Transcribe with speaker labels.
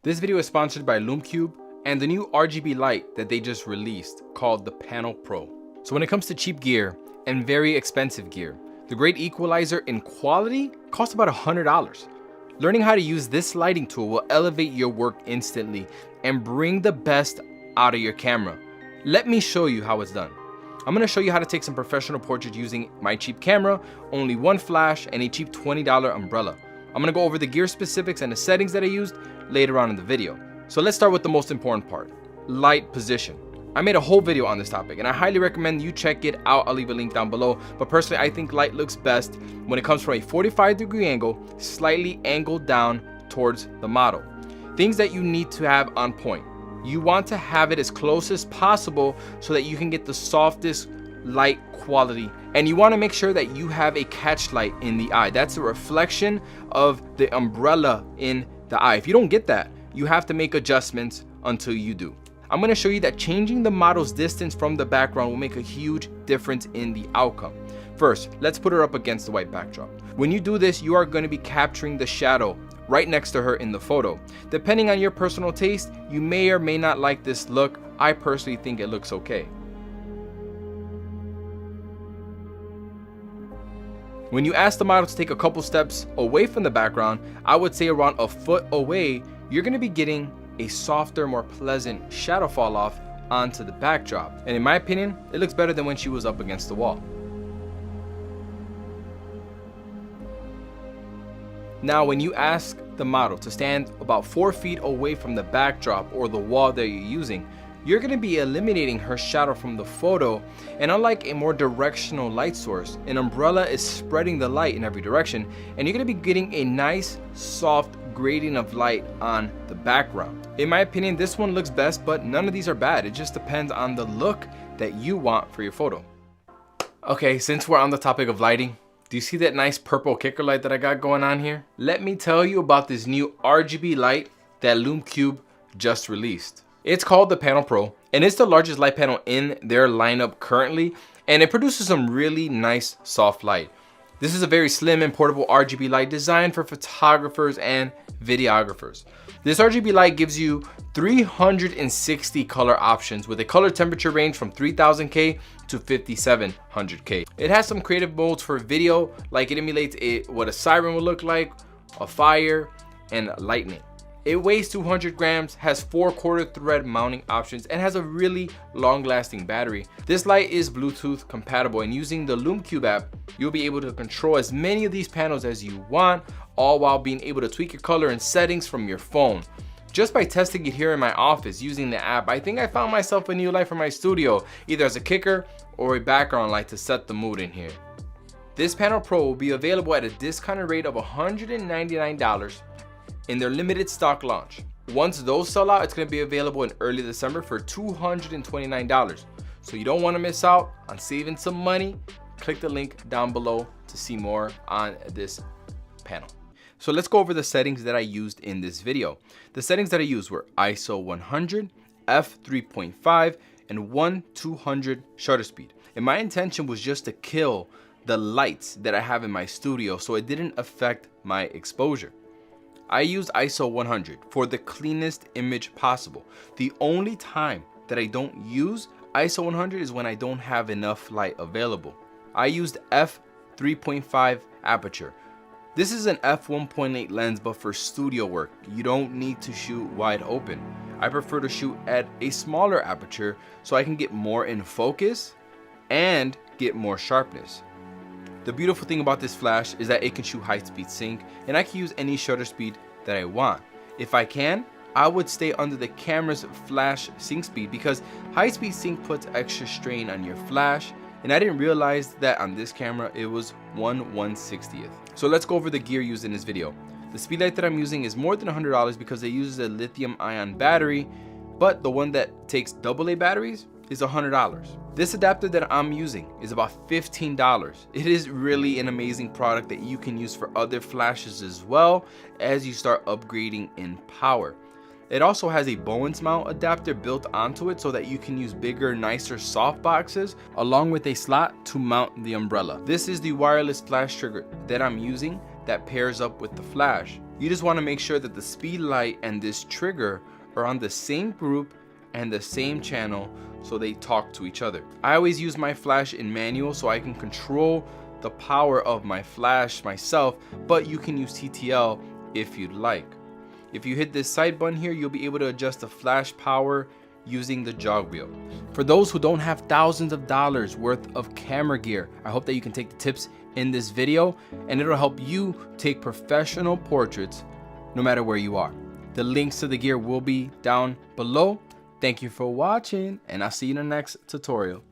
Speaker 1: This video is sponsored by LumeCube and the new RGB light that they just released called the Panel Pro. So when it comes to cheap gear and very expensive gear, the great equalizer in quality costs about $100. Learning how to use this lighting tool will elevate your work instantly and bring the best out of your camera. Let me show you how it's done. I'm gonna show you how to take some professional portraits using my cheap camera, only one flash, and a cheap $20 umbrella. I'm gonna go over the gear specifics and the settings that I used later on in the video. So let's start with the most important part, light position. I made a whole video on this topic and I highly recommend you check it out. I'll leave a link down below, but personally I think light looks best when it comes from a 45-degree angle, slightly angled down towards the model. Things that you need to have on point. You want to have it as close as possible so that you can get the softest light quality, and you want to make sure that you have a catch light in the eye. That's a reflection of the umbrella in the eye. If you don't get that, you have to make adjustments until you do. I'm going to show you that changing the model's distance from the background will make a huge difference in the outcome. First, let's put her up against the white backdrop. When you do this, you are going to be capturing the shadow right next to her in the photo. Depending on your personal taste, you may or may not like this look. I personally think it looks okay. When you ask the model to take a couple steps away from the background, I would say around a foot away, you're going to be getting a softer, more pleasant shadow fall off onto the backdrop. And in my opinion, it looks better than when she was up against the wall. Now, when you ask the model to stand about 4 feet away from the backdrop or the wall that you're using, you're going to be eliminating her shadow from the photo. And unlike a more directional light source, an umbrella is spreading the light in every direction, and you're going to be getting a nice, soft gradient of light on the background. In my opinion, this one looks best, but none of these are bad. It just depends on the look that you want for your photo. Okay, since we're on the topic of lighting, do you see that nice purple kicker light that I got going on here? Let me tell you about this new RGB light that LumeCube just released. It's called the Panel Pro, and it's the largest light panel in their lineup currently, and it produces some really nice soft light. This is a very slim and portable RGB light designed for photographers and videographers. This RGB light gives you 360 color options with a color temperature range from 3000K to 5700K. It has some creative modes for video, like it emulates what a siren would look like, a fire, and lightning. It weighs 200 grams, has 4 quarter thread mounting options, and has a really long lasting battery. This light is Bluetooth compatible, and using the LumeCube app, you'll be able to control as many of these panels as you want, all while being able to tweak your color and settings from your phone. Just by testing it here in my office using the app, I think I found myself a new light for my studio, either as a kicker or a background light to set the mood in here. This Panel Pro will be available at a discounted rate of $199 in their limited stock launch. Once those sell out, it's going to be available in early December for $229. So you don't want to miss out on saving some money. Click the link down below to see more on this panel. So let's go over the settings that I used in this video. The settings that I used were ISO 100, f3.5, and 1/200 shutter speed. And my intention was just to kill the lights that I have in my studio so it didn't affect my exposure. I used ISO 100 for the cleanest image possible. The only time that I don't use ISO 100 is when I don't have enough light available. I used f3.5 aperture. This is an f1.8 lens, but for studio work, you don't need to shoot wide open. I prefer to shoot at a smaller aperture so I can get more in focus and get more sharpness. The beautiful thing about this flash is that it can shoot high-speed sync, and I can use any shutter speed that I want. If I can, I would stay under the camera's flash sync speed because high-speed sync puts extra strain on your flash, and I didn't realize that on this camera it was 1/160th. So let's go over the gear used in this video. The speed light that I'm using is more than $100 because it uses a lithium-ion battery, but the one that takes AA batteries is $100. This adapter that I'm using is about $15. It is really an amazing product that you can use for other flashes as well as you start upgrading in power. It also has a Bowens mount adapter built onto it so that you can use bigger, nicer soft boxes along with a slot to mount the umbrella. This is the wireless flash trigger that I'm using that pairs up with the flash. You just want to make sure that the speed light and this trigger are on the same group and the same channel so they talk to each other. I always use my flash in manual so I can control the power of my flash myself, but you can use TTL if you'd like. If you hit this side button here, you'll be able to adjust the flash power using the jog wheel. For those who don't have thousands of dollars worth of camera gear, I hope that you can take the tips in this video and it'll help you take professional portraits no matter where you are. The links to the gear will be down below. Thank you for watching, and I'll see you in the next tutorial.